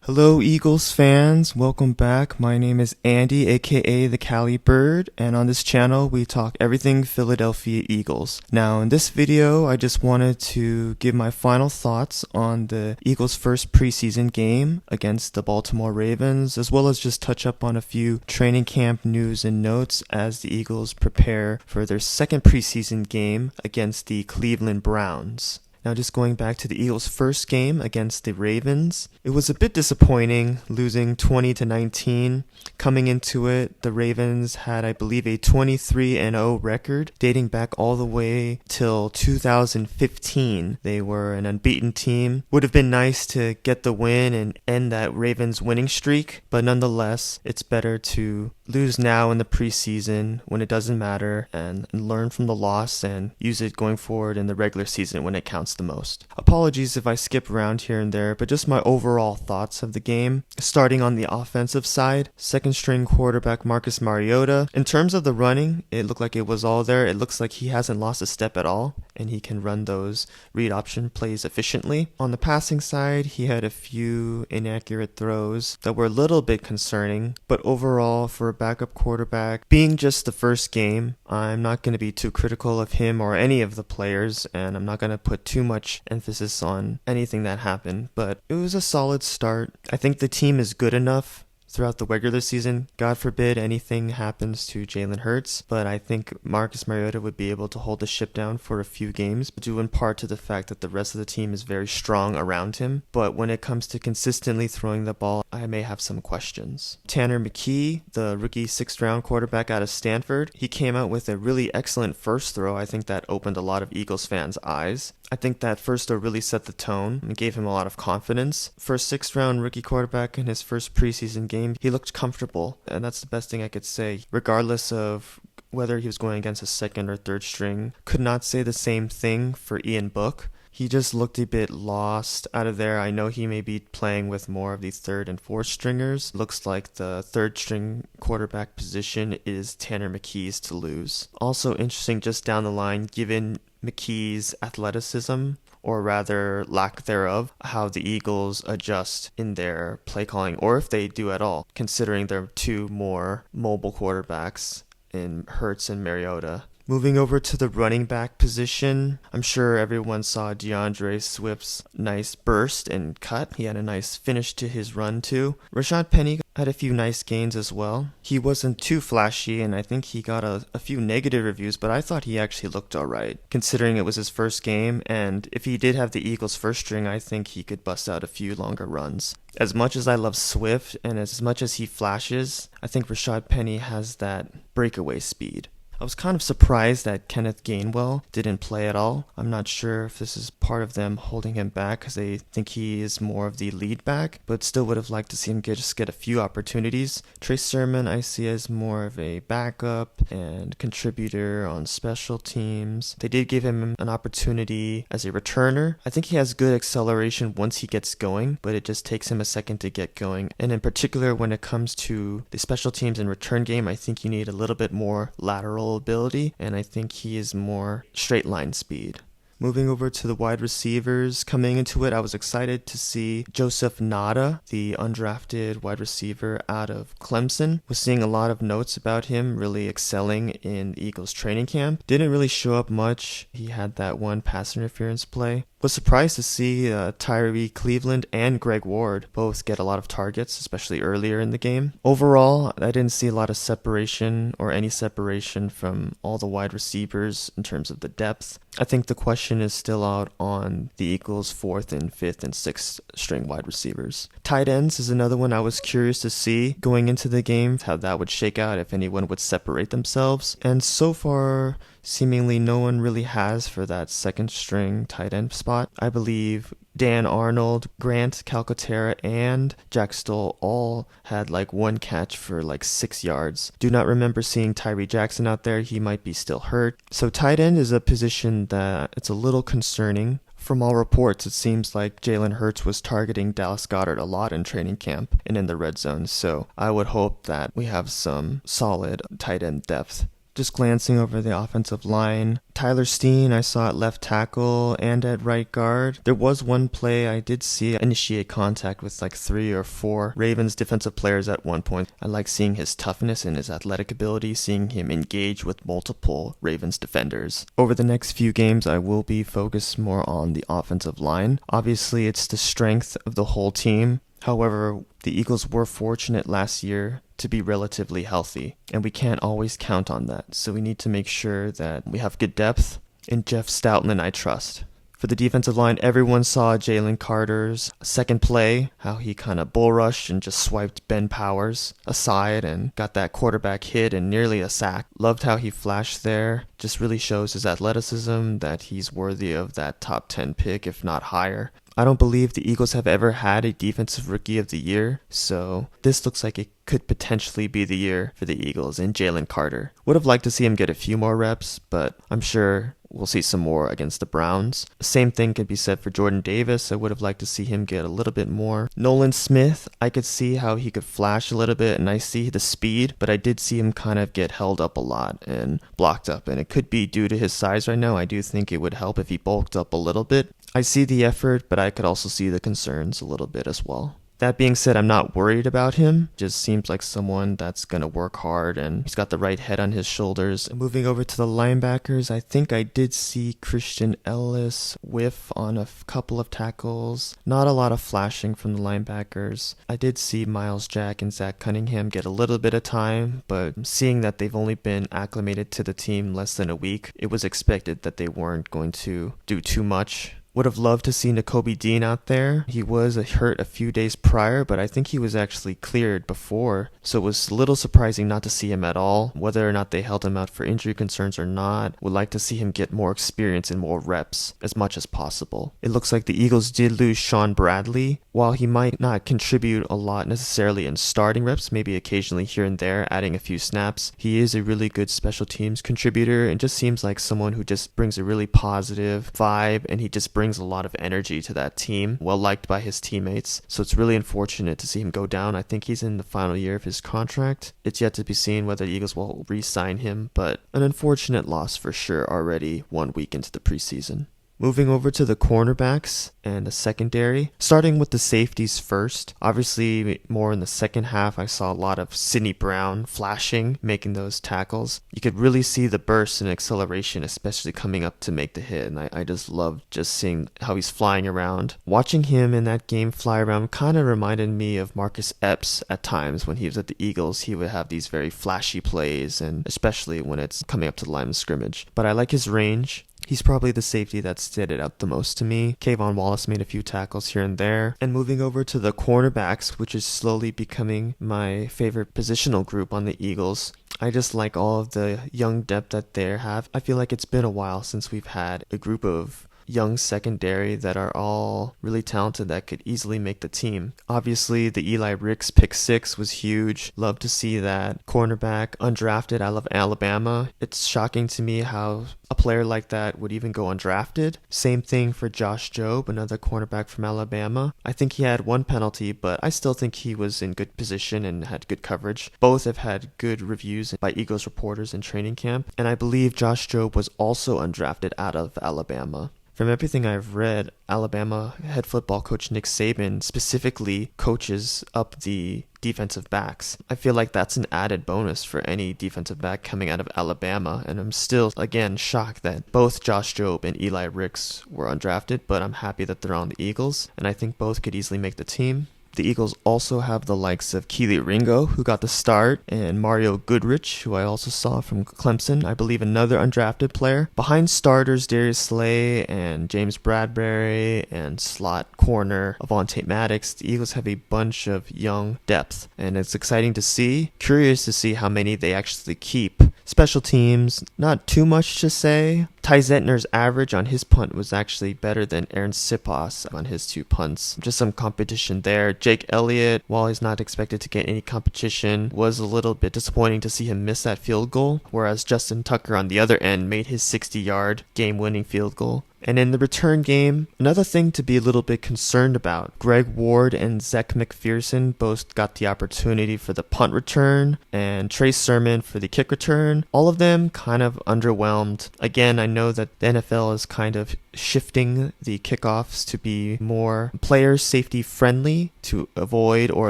Hello Eagles fans, welcome back. My name is Andy, aka the Calibird, and on this channel we talk everything Philadelphia Eagles. Now in this video I just wanted to give my final thoughts on the Eagles' first preseason game against the Baltimore Ravens, as well as just touch up on a few training camp news and notes as the Eagles prepare for their second preseason game against the Cleveland Browns. Now just going back to the Eagles' first game against the Ravens, it was a bit disappointing, losing 20-19. Coming into it, the Ravens had, I believe, a 23-0 record dating back all the way till 2015. They were an unbeaten team. Would have been nice to get the win and end that Ravens winning streak, but nonetheless, it's better to lose now in the preseason when it doesn't matter and learn from the loss and use it going forward in the regular season when it counts the most. Apologies if I skip around here and there, but just my overall thoughts of the game. Starting on the offensive side, second string quarterback Marcus Mariota. In terms of the running, it looked like it was all there. It looks like he hasn't lost a step at all, and he can run those read option plays efficiently. On the passing side, he had a few inaccurate throws that were a little bit concerning, but overall, for a backup quarterback, being just the first game, I'm not going to be too critical of him or any of the players, and I'm not going to put too much emphasis on anything that happened, but it was a solid start. I think the team is good enough throughout the regular season. God forbid anything happens to Jalen Hurts, but I think Marcus Mariota would be able to hold the ship down for a few games, due in part to the fact that the rest of the team is very strong around him. But when it comes to consistently throwing the ball, I may have some questions. Tanner McKee, the rookie 6th-round quarterback out of Stanford, he came out with a really excellent first throw. I think that opened a lot of Eagles fans' eyes. I think that first throw really set the tone and gave him a lot of confidence. For a 6th-round rookie quarterback in his first preseason game, he looked comfortable, and that's the best thing I could say. Regardless of whether he was going against a second or third string, could not say the same thing for Ian Book. He just looked a bit lost out of there. I know he may be playing with more of the 3rd and 4th stringers. Looks like the 3rd string quarterback position is Tanner McKee's to lose. Also interesting just down the line, given McKee's athleticism, or rather lack thereof, how the Eagles adjust in their play calling, or if they do at all, considering their two more mobile quarterbacks in Hurts and Mariota. Moving over to the running back position, I'm sure everyone saw DeAndre Swift's nice burst and cut. He had a nice finish to his run too. Rashad Penny had a few nice gains as well. He wasn't too flashy, and I think he got a few negative reviews, but I thought he actually looked alright, considering it was his first game, and if he did have the Eagles' first string, I think he could bust out a few longer runs. As much as I love Swift, and as much as he flashes, I think Rashad Penny has that breakaway speed. I was kind of surprised that Kenneth Gainwell didn't play at all. I'm not sure if this is part of them holding him back because they think he is more of the lead back, but still would have liked to see him just get a few opportunities. Trey Sermon I see as more of a backup and contributor on special teams. They did give him an opportunity as a returner. I think he has good acceleration once he gets going, but it just takes him a second to get going. And in particular, when it comes to the special teams and return game, I think you need a little bit more lateral ability, and I think he is more straight line speed. Moving over to the wide receivers, coming into it, I was excited to see Joseph Nada, the undrafted wide receiver out of Clemson. Was seeing a lot of notes about him really excelling in the Eagles training camp. Didn't really show up much. He had that one pass interference play. Was surprised to see Tyree Cleveland and Greg Ward both get a lot of targets, especially earlier in the game. Overall, I didn't see a lot of separation or any separation from all the wide receivers in terms of the depth. I think the question is still out on the Eagles' 4th and 5th and 6th string wide receivers. Tight ends is another one I was curious to see going into the game, how that would shake out, if anyone would separate themselves. And so far, seemingly no one really has for that 2nd string tight end spot. I believe Dan Arnold, Grant Calcaterra, and Jack Stoll all had like one catch for like 6 yards. Do not remember seeing Tyree Jackson out there. He might be still hurt. So tight end is a position that it's a little concerning From all reports, it seems like Jalen Hurts was targeting Dallas Goedert a lot in training camp and in the red zone, so I would hope that we have some solid tight end depth. Just glancing over the offensive line, Tyler Steen I saw at left tackle and at right guard. There was one play I did see initiate contact with like 3 or 4 Ravens defensive players at one point. I like seeing his toughness and his athletic ability, seeing him engage with multiple Ravens defenders. Over the next few games, I will be focused more on the offensive line. Obviously, it's the strength of the whole team. However, the Eagles were fortunate last year to be relatively healthy, and we can't always count on that. So we need to make sure that we have good depth. In Jeff Stoutland, I trust. For the defensive line, everyone saw Jalen Carter's second play, how he kind of bull rushed and just swiped Ben Powers aside and got that quarterback hit and nearly a sack. Loved how he flashed there. Just really shows his athleticism, that he's worthy of that top 10 pick, if not higher. I don't believe the Eagles have ever had a defensive rookie of the year, so this looks like it could potentially be the year for the Eagles and Jalen Carter. Would have liked to see him get a few more reps, but I'm sure we'll see some more against the Browns. Same thing could be said for Jordan Davis. I would have liked to see him get a little bit more. Nolan Smith, I could see how he could flash a little bit, and I see the speed, but I did see him kind of get held up a lot and blocked up, and it could be due to his size right now. I do think it would help if he bulked up a little bit. I see the effort, but I could also see the concerns a little bit as well. That being said, I'm not worried about him. Just seems like someone that's going to work hard, and he's got the right head on his shoulders. Moving over to the linebackers, I think I did see Christian Ellis whiff on a couple of tackles. Not a lot of flashing from the linebackers. I did see Miles Jack and Zach Cunningham get a little bit of time, but seeing that they've only been acclimated to the team less than a week, it was expected that they weren't going to do too much. Would have loved to see Nakobe Dean out there. He was hurt a few days prior, but I think he was actually cleared before, so it was a little surprising not to see him at all. Whether or not they held him out for injury concerns or not, would like to see him get more experience and more reps as much as possible. It looks like the Eagles did lose Sean Bradley. While he might not contribute a lot necessarily in starting reps, maybe occasionally here and there adding a few snaps, he is a really good special teams contributor and just seems like someone who just brings a really positive vibe, and he just brings a lot of energy to that team, well liked by his teammates. So it's really unfortunate to see him go down. I think he's in the final year of his contract. It's yet to be seen whether the Eagles will re-sign him, but an unfortunate loss for sure already 1 week into the preseason. Moving over to the cornerbacks and the secondary, starting with the safeties first. Obviously, more in the second half, I saw a lot of Sidney Brown flashing, making those tackles. You could really see the burst and acceleration, especially coming up to make the hit, and I just loved just seeing how he's flying around. Watching him in that game fly around kind of reminded me of Marcus Epps at times. When he was at the Eagles, he would have these very flashy plays, and especially when it's coming up to the line of scrimmage. But I like his range. He's probably the safety that stood it out the most to me. Kayvon Wallace made a few tackles here and there. And moving over to the cornerbacks, which is slowly becoming my favorite positional group on the Eagles. I just like all of the young depth that they have. I feel like it's been a while since we've had a group of young secondary that are all really talented that could easily make the team. Obviously, the Eli Ricks pick 6 was huge. Love to see that. Cornerback, undrafted out of Alabama. It's shocking to me how a player like that would even go undrafted. Same thing for Josh Jobe, another cornerback from Alabama. I think he had one penalty, but I still think he was in good position and had good coverage. Both have had good reviews by Eagles reporters in training camp, and I believe Josh Jobe was also undrafted out of Alabama. From everything I've read, Alabama head football coach Nick Saban specifically coaches up the defensive backs. I feel like that's an added bonus for any defensive back coming out of Alabama, and I'm still, again, shocked that both Josh Jobe and Eli Ricks were undrafted, but I'm happy that they're on the Eagles, and I think both could easily make the team. The Eagles also have the likes of Keely Ringo, who got the start, and Mario Goodrich, who I also saw from Clemson, I believe another undrafted player. Behind starters, Darius Slay and James Bradbury and slot corner Avonte Maddox, the Eagles have a bunch of young depth, and it's exciting to see. Curious to see how many they actually keep. Special teams, not too much to say. Ty Zentner's average on his punt was actually better than Aaron Siposs on his 2 punts. Just some competition there. Jake Elliott, while he's not expected to get any competition, was a little bit disappointing to see him miss that field goal, whereas Justin Tucker on the other end made his 60-yard game-winning field goal. And in the return game, another thing to be a little bit concerned about. Greg Ward and Zach McPherson both got the opportunity for the punt return, and Trey Sermon for the kick return. All of them kind of underwhelmed. Again, I know that the NFL is kind of shifting the kickoffs to be more player safety friendly to avoid or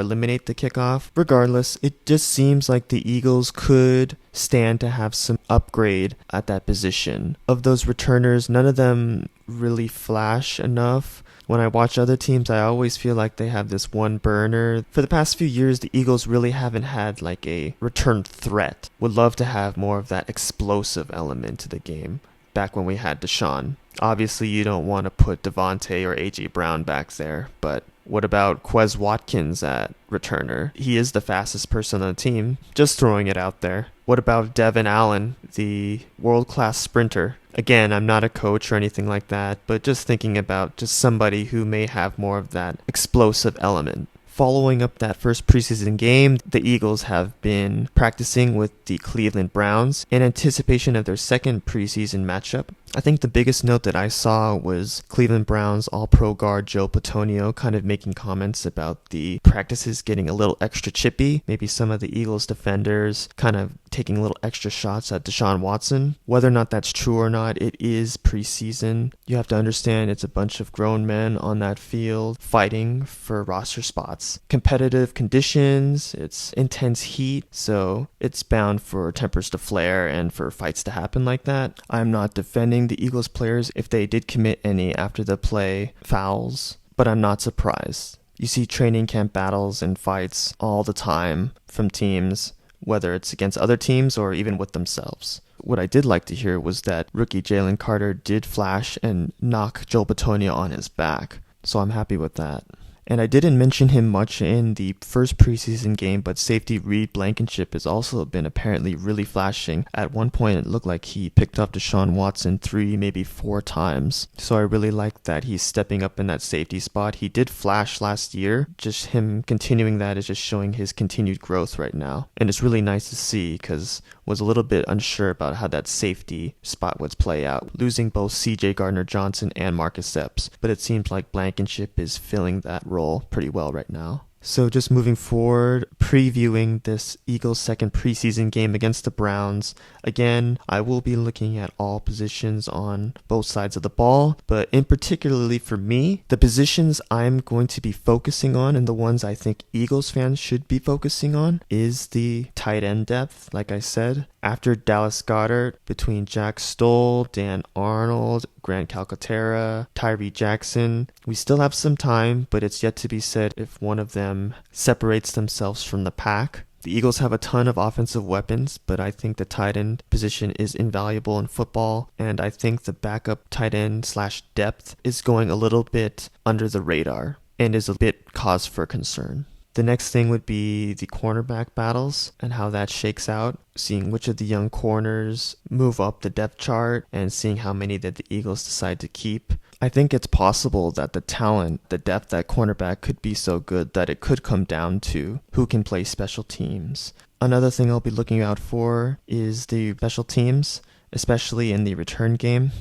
eliminate the kickoff. Regardless, it just seems like the Eagles could stand to have some upgrade at that position. Of those returners, none of them really flash enough. When I watch other teams, I always feel like they have this one burner. For the past few years, the Eagles really haven't had like a return threat. Would love to have more of that explosive element to the game. Back when we had Deshaun. Obviously, you don't want to put Devontae or A.J. Brown back there, but what about Quez Watkins at returner? He is the fastest person on the team. Just throwing it out there. What about Devin Allen, the world-class sprinter? Again, I'm not a coach or anything like that, but just thinking about just somebody who may have more of that explosive element. Following up that first preseason game, the Eagles have been practicing with the Cleveland Browns in anticipation of their second preseason matchup. I think the biggest note that I saw was Cleveland Browns All-Pro guard Joe Patonio kind of making comments about the practices getting a little extra chippy. Maybe some of the Eagles defenders kind of taking little extra shots at Deshaun Watson. Whether or not that's true or not, it is preseason. You have to understand it's a bunch of grown men on that field fighting for roster spots. Competitive conditions, it's intense heat, so it's bound for tempers to flare and for fights to happen like that. I'm not defending the Eagles players if they did commit any after the play fouls, but I'm not surprised. You see training camp battles and fights all the time from teams, whether it's against other teams or even with themselves. What I did like to hear was that rookie Jalen Carter did flash and knock Joe Patonio on his back, so I'm happy with that. And I didn't mention him much in the first preseason game, but safety Reed Blankenship has also been apparently really flashing. At one point, it looked like he picked up Deshaun Watson 3, maybe 4 times. So I really like that he's stepping up in that safety spot. He did flash last year. Just him continuing that is just showing his continued growth right now. And it's really nice to see because was a little bit unsure about how that safety spot would play out, losing both CJ Gardner-Johnson and Marcus Epps. But it seems like Blankenship is filling that role pretty well right now. So just moving forward, previewing this Eagles' second preseason game against the Browns. Again, I will be looking at all positions on both sides of the ball, but in particularly for me, the positions I'm going to be focusing on and the ones I think Eagles fans should be focusing on is the tight end depth, like I said. After Dallas Goedert, between Jack Stoll, Dan Arnold, Grant Calcaterra, Tyree Jackson, we still have some time, but it's yet to be said if one of them separates themselves from the pack. The Eagles have a ton of offensive weapons, but I think the tight end position is invaluable in football, and I think the backup tight end / depth is going a little bit under the radar and is a bit cause for concern. The next thing would be the cornerback battles and how that shakes out, seeing which of the young corners move up the depth chart and seeing how many that the Eagles decide to keep. I think it's possible that the talent, the depth at cornerback could be so good that it could come down to who can play special teams. Another thing I'll be looking out for is the special teams, especially in the return game,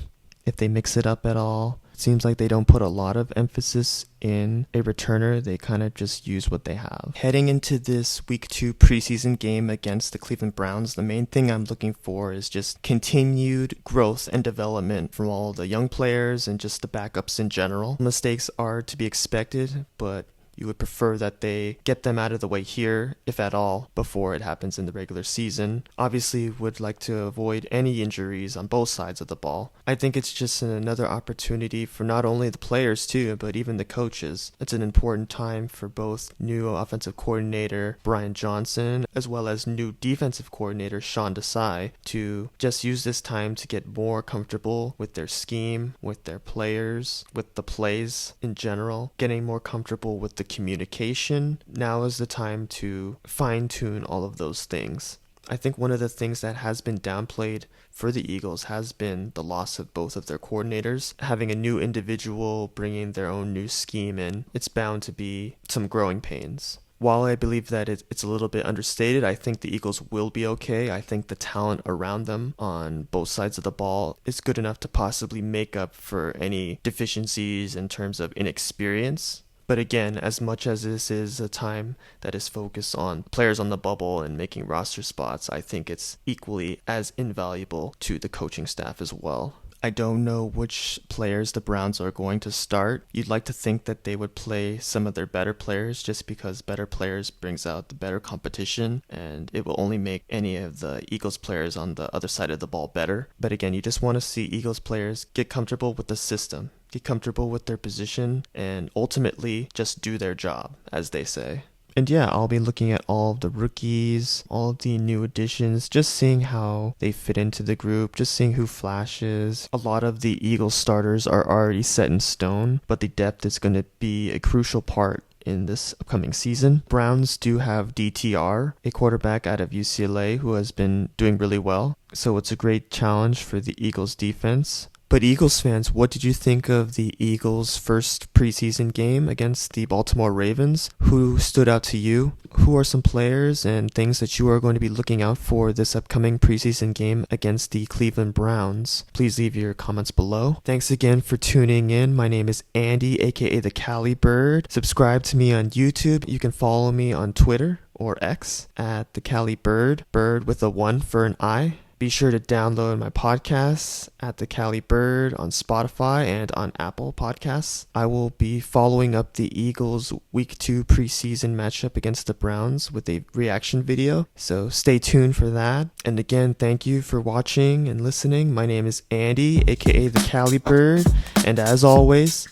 if they mix it up at all. Seems like they don't put a lot of emphasis in a returner. They kind of just use what they have. Heading into this week 2 preseason game against the Cleveland Browns, the main thing I'm looking for is just continued growth and development from all the young players and just the backups in general. Mistakes are to be expected, but you would prefer that they get them out of the way here, if at all, before it happens in the regular season. Obviously, would like to avoid any injuries on both sides of the ball. I think it's just another opportunity for not only the players too, but even the coaches. It's an important time for both new offensive coordinator Brian Johnson, as well as new defensive coordinator Sean Desai, to just use this time to get more comfortable with their scheme, with their players, with the plays in general, getting more comfortable with the communication. Now is the time to fine-tune all of those things. I think one of the things that has been downplayed for the Eagles has been the loss of both of their coordinators. Having a new individual bringing their own new scheme in, it's bound to be some growing pains. while I believe that it's a little bit understated, I think the Eagles will be okay. I think the talent around them on both sides of the ball is good enough to possibly make up for any deficiencies in terms of inexperience. But again, as much as this is a time that is focused on players on the bubble and making roster spots, I think it's equally as invaluable to the coaching staff as well. I don't know which players the Browns are going to start. You'd like to think that they would play some of their better players just because better players brings out the better competition, and it will only make any of the Eagles players on the other side of the ball better. But again, you just want to see Eagles players get comfortable with the system, get comfortable with their position, and ultimately just do their job, as they say. And yeah, I'll be looking at all of the rookies, all of the new additions, just seeing how they fit into the group, just seeing who flashes. A lot of the Eagles starters are already set in stone, but the depth is going to be a crucial part in this upcoming season. Browns do have DTR, a quarterback out of UCLA who has been doing really well, so it's a great challenge for the Eagles defense. But Eagles fans, what did you think of the Eagles' first preseason game against the Baltimore Ravens? Who stood out to you? Who are some players and things that you are going to be looking out for this upcoming preseason game against the Cleveland Browns? Please leave your comments below. Thanks again for tuning in. My name is Andy, aka the Calibird. Subscribe to me on YouTube. You can follow me on Twitter or X at the Calibird, bird with a 1 for an I. Be sure to download my podcasts at the Calibird on Spotify and on Apple Podcasts. I will be following up the Eagles Week 2 preseason matchup against the Browns with a reaction video, so stay tuned for that. And again, thank you for watching and listening. My name is Andy, aka the Calibird, and as always,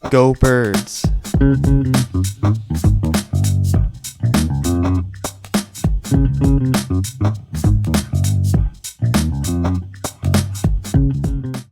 go Birds!